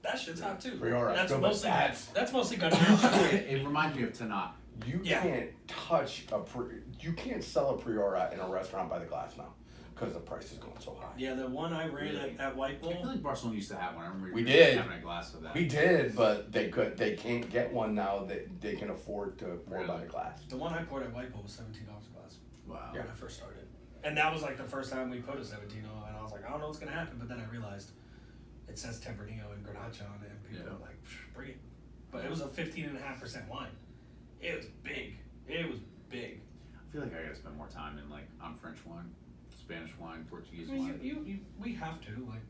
That shit's hot too. Priorat's That's good, but mostly that's- mostly good. It reminds me of Tanat. You Yeah. can't you can't sell a Priora in a restaurant by the glass now, because the price is going so high. Yeah, the one I ran Really? at White I feel Bull. like Barcelona used to have one. I remember We you did. having a glass of that. We did, but they can't get one now that they can afford to pour by the glass. The one I poured at White Bull was $17 a glass Wow. when I first started, and that was like the first time we put a 17 on, and I was like, I don't know what's gonna happen, but then I realized it says Tempranillo and Grenache on it, and people Yeah. are like, bring it. But it was a 15.5% wine. It was big. It was big. I feel like I gotta spend more time in on French wine, Spanish wine, Portuguese I mean, wine. we have to like.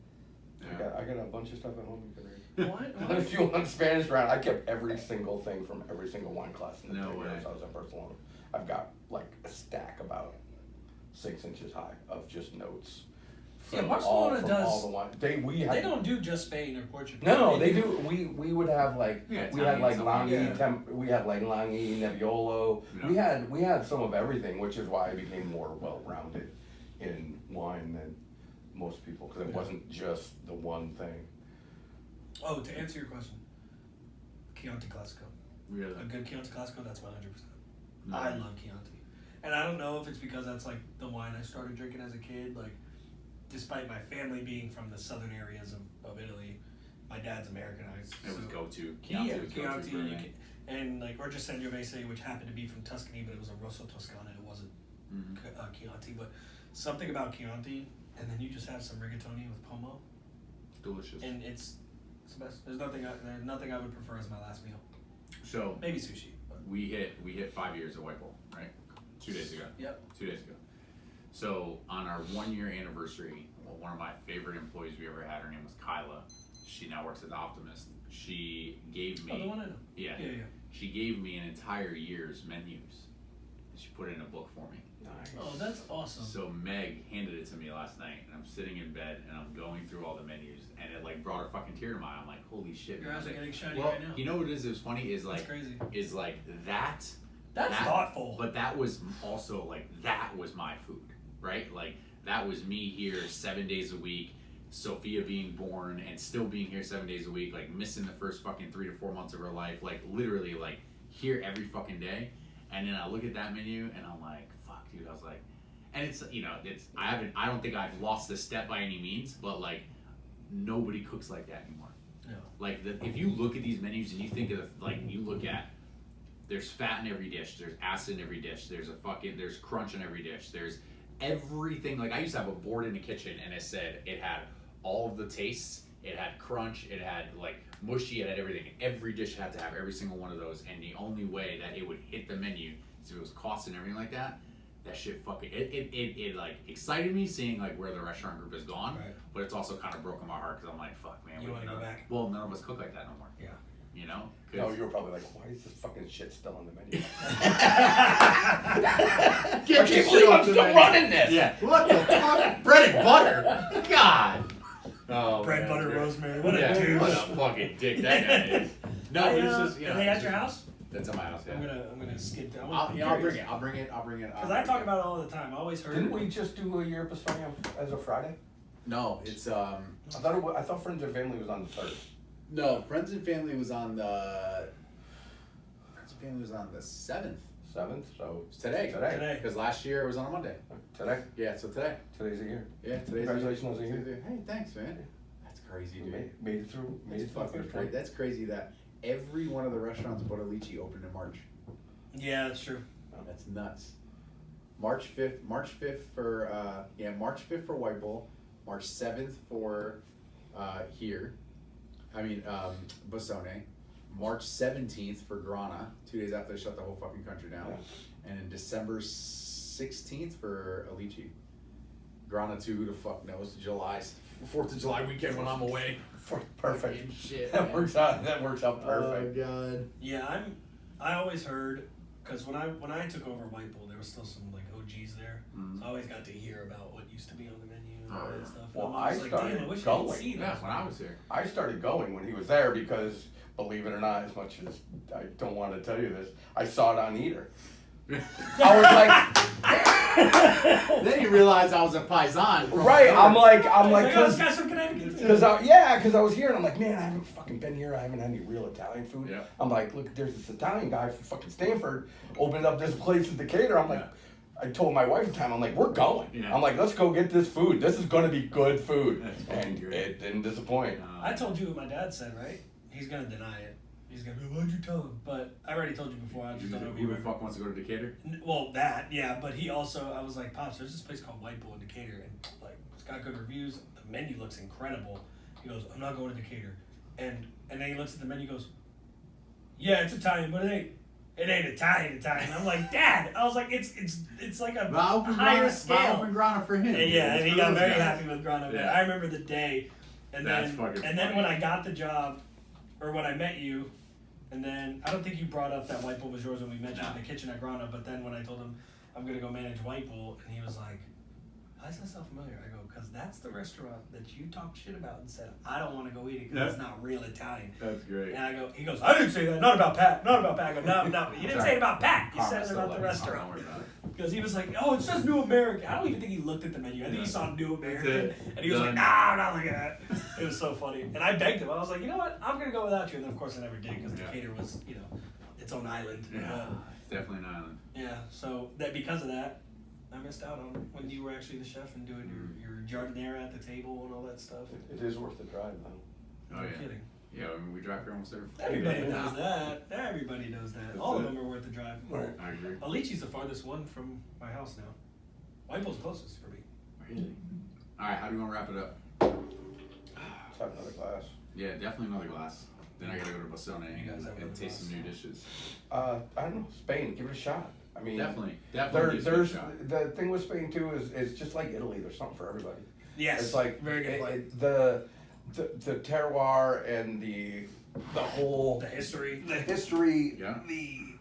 Yeah. I got a bunch of stuff at home you can read. What? If you want Spanish round, I kept every single thing from every single wine class in the No 3 years way. I was in Barcelona. I've got like a stack about 6 inches high of just notes. Yeah, from Barcelona from does- all the wine. They don't do just Spain or Portugal. No, they do. We would have like Yeah, we had like Italian stuff. Langhi, Yeah. we had like Langhi, Nebbiolo. Yeah. We had some of everything, which is why I became more well rounded in wine than most people, because it Yeah. wasn't just the one thing. Oh, to answer your question, Chianti Classico. Really? A good Chianti Classico, that's 100%. No. I love Chianti. And I don't know if it's because that's like the wine I started drinking as a kid. Like, despite my family being from the southern areas of Italy, my dad's Americanized. It was so- go-to. Chianti Yeah, was Chianti. go-to for me. And like, or just Sangiovese, which happened to be from Tuscany, but it was a Rosso Toscana. It wasn't Mhm. Chianti. But something about Chianti, and then you just have some rigatoni with pomo, Delicious. and it's the best. There's nothing I would prefer as my last meal. So Maybe sushi. But we hit 5 years at White Bull, right? 2 days ago. Yep. 2 days ago. So on our 1-year anniversary, one of my favorite employees we ever had, her name was Kyla. She now works at the Optimist. She gave me Oh, the one I know. yeah, Yeah. she gave me an entire year's menus. And she put it in a book for me. Nice. Oh, that's awesome. So Meg handed it to me last night, and I'm sitting in bed and I'm going through all the menus, and it like brought a fucking tear to my eye. I'm like, holy shit! Your man. I eyes was are like, getting shiny well, right now. you know what it is? It was funny. Is That's like crazy. that. That's that- thoughtful. But that was also like that was my food, right? Like that was me here 7 days a week. Sophia being born and still being here 7 days a week, like missing the first fucking 3 to 4 months of her life, like literally like here every fucking day. And then I look at that menu and I'm like, fuck, dude. I was like, and it's I don't think I've lost the step by any means, but like nobody cooks like that anymore. No. Like if you look at these menus and you think of you look at there's fat in every dish, there's acid in every dish, there's crunch in every dish, there's everything. Like I used to have a board in the kitchen and it had all of the tastes, it had crunch, it had like mushy, it had everything. Every dish had to have every single one of those, and the only way that it would hit the menu is if it was cost and everything like that. That shit fucking it like excited me seeing like where the restaurant group has gone, Right. but it's also kind of broken my heart because I'm like, fuck man, You wanna go back? Well, none of us cook like that no more. Yeah. You know? 'Cause- No, you were probably like, why is this fucking shit still on the menu? I I can't believe I'm still running this. Yeah. What the fuck? Bread and butter. God. Oh, Bread, man, butter, dude. rosemary. What a Yeah, douche. what a fucking dick that guy is. No, but it's just Are they at your house? That's at my house. Yeah. I'm gonna skip down. I'll bring it. I'll bring it. Because I talk about it all the time. I always heard. Didn't we just do a year of España as a Friday? No, it's I thought Friends and Family was on the 3rd. No, Friends and Family was on the 7th. 7th, so Today. Today. Because last year it was on a Monday. today. Yeah, so today. Today's a year. Yeah, today's Congratulations on a year. Hey, thanks, man. That's crazy, dude. Made it through. Made it That's through the fucking first crazy. one. That's crazy that every one of the restaurants in Botolici opened in March. Yeah, that's true. That's nuts. March 5th for March 5th for White Bull, March 7th for Bastone, March 17th for Grana, 2 days after they shut the whole fucking country down, and then December 16th for Alici. Grana 2, who the fuck knows? July's 4th of July weekend when I'm away. Perfect. Shit. That works out perfect. Oh god. Yeah, I always heard, because when I took over White Bull, there was still some like OGs there. Mm. So I always got to hear about what used to be on the menu and all that stuff. Well, And I was like, started damn, I wish I going. could see Yeah, that. when I was here. I started going when he was there because, believe it or not, as much as I don't want to tell you this, I saw it on Eater. I was like, Then you realized I was a paisan. from right. North. I'm like, Oh, this guy's from Connecticut. because I was here and I'm like, man, I haven't fucking been here. I haven't had any real Italian food. Yeah. I'm like, look, there's this Italian guy from fucking Stanford opened up this place in Decatur. I'm like, I told my wife at the time, I'm like, we're going. Yeah. I'm like, let's go get this food. This is gonna be good food. That's fucking And great. it didn't disappoint. I told you what my dad said, right? He's gonna deny it. He's gonna go, why'd you tell him? But I already told you before. I just don't know if you Who the remember. fuck wants to go to Decatur? Well, that, yeah, but he also, I was like, Pops, there's this place called White Bull in Decatur, and like, it's got good reviews. The menu looks incredible. He goes, I'm not going to Decatur, and then he looks at the menu, and goes, yeah, it's Italian, but it ain't Italian. I'm like, Dad. I was like, it's like a higher scale. Open Grana for him. And he For got those very guys. happy with Grana. Yeah. I remember the day, and That's then fucking and then funny. when I got the job, or when I met you. And then, I don't think you brought up that White Bull was yours when we met you in the kitchen at Grana, but then when I told him I'm going to go manage White Bull, and he was like, why does that sound familiar? I go, because that's the restaurant that you talked shit about and said, I don't want to go eat it because it's not real Italian. That's great. And I go, he goes, I didn't say that, not about Pat. I go, no, you didn't say it about Pat. You said it about the restaurant. Because he was like, oh, it says New American. I don't even think he looked at the menu. I think he saw New American. And he was like, nah, I'm not looking at it. It was so funny. And I begged him. I was like, you know what? I'm going to go without you. And then, of course, I never did because Decatur was, its own island. Yeah, it's definitely an island. Yeah, so that because of that, I missed out on when you were actually the chef and doing your jardinera at the table and all that stuff. It is worth the drive, though. Oh, No yeah. kidding. Yeah, I mean, we drive here almost every Everybody day. knows that. Everybody knows that. That's All of it. them are worth the drive. Right. I agree. Alici's the farthest one from my house now. White Bull's closest for me. Really? Alright, how do you want to wrap it up? Let's have another glass. Yeah, definitely another glass. Then I gotta go to Bastone You guys have and another taste some glass. new dishes. I don't know, Spain, give it a shot. I mean, Definitely There, gives it a there's shot. the thing with Spain too is just like Italy. There's something for everybody. Yes. It's like very good play. the terroir and the whole The history. history. Yeah. The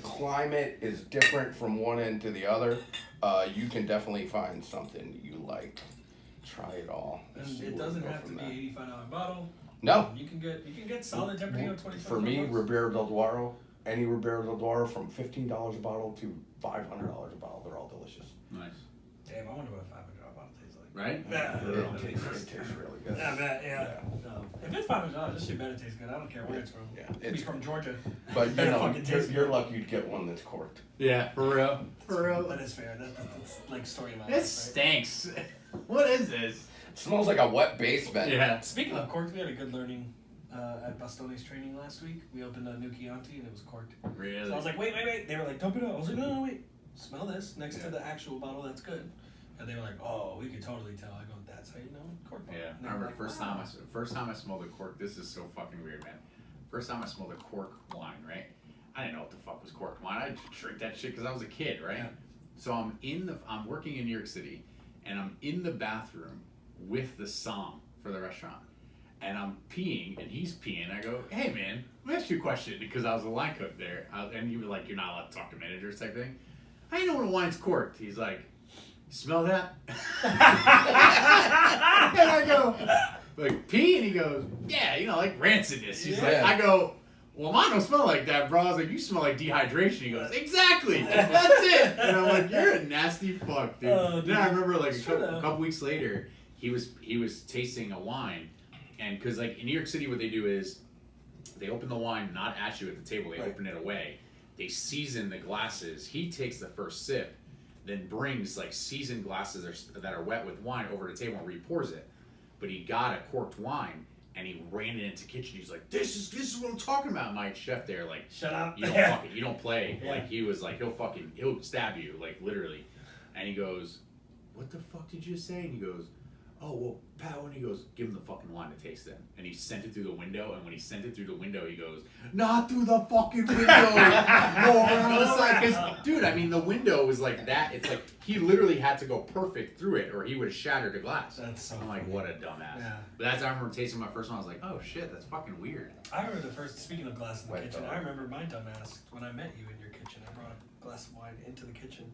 climate is different from one end to the other. You can definitely find something you like. Try it all. And See it where we doesn't go have to from be there. $85 bottle. No. You can get solid Tempranillo 20. For me, Ribera del Duero, any Ribera del Duero from $15 a bottle to $500 a bottle, they're all delicious. Nice. Damn, I wonder what a $500 bottle tastes like. Right? Yeah. It tastes really good. I bet, yeah. No. If it's $500, this shit better taste good. I don't care where it's from. Yeah, It could be it's- from Georgia. But you Better know, fucking taste you're good. lucky you'd get one that's corked. Yeah, for real. For real. That is fair. That's like story of my It life, right? stinks. What is this? It smells like a wet basement. Yeah. Speaking of corked, we had a good learning at Bastone's training last week. We opened a new Chianti and it was corked. Really? So I was like, wait. They were like, dump it out. I was like, no, wait. Smell this next to the actual bottle. That's good. And they were like, oh, we could totally tell. I go, that's how you know cork bottle. Yeah, And they I were remember like, first time I smelled a cork. This is so fucking weird, man. First time I smelled a cork wine, right? I didn't know what the fuck was cork wine. I drank that shit because I was a kid, right? Yeah. So I'm working in New York City, and I'm in the bathroom with the som for the restaurant, and I'm peeing, and he's peeing. I go, hey man, let me ask you a question, because I was a line cook there, and he was like, you're not allowed to talk to managers type thing. I didn't know when a wine's corked. He's like, you smell that? And I go, like, pee? And he goes, yeah, like rancidness. He's like, Yeah. I go, well, mine don't smell like that, bro. I was like, you smell like dehydration. He goes, exactly. That's it. And I'm like, you're a nasty fuck, dude. Oh, dude. Then I remember, like, Sure a couple weeks later, he was tasting a wine, And because like in New York City, what they do is they open the wine not at you at the table. They open it away. They season the glasses. He takes the first sip, then brings like seasoned glasses that are wet with wine over to the table and re-pours it. But he got a corked wine and he ran it into the kitchen. He's like, "This is what I'm talking about." My chef there, like, shut up. You don't play. Like he was like, he'll stab you, like literally. And he goes, "What the fuck did you say?" And he goes, "Oh, well, pal," and he goes, "Give him the fucking wine to taste it." And he sent it through the window, and when he sent it through the window, he goes, "Not through the fucking window, go around the side." 'Cause, dude, I mean, the window was like that. It's like, he literally had to go perfect through it, or he would have shattered the glass. That's so I'm like, funny. what a dumbass. Yeah. But I remember tasting my first one, I was like, oh shit, that's fucking weird. I remember the first, speaking of glass in the Wet kitchen, dog. I remember my dumbass when I met you in your kitchen. I brought a glass of wine into the kitchen,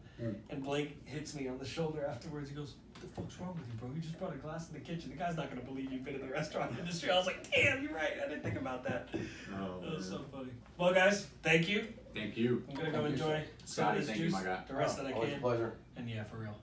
and Blake hits me on the shoulder afterwards. He goes, "What the fuck's wrong with you, bro? You just brought a glass in the kitchen. The guy's not going to believe you've been in the restaurant industry." I was like, damn, you're right. I didn't think about that. Oh, That was so funny. Well, guys, thank you. Thank you. I'm going to go Thank you, enjoy some Scotty, of this thank you, juice, my guy. the rest that I Always a can. pleasure. And yeah, for real.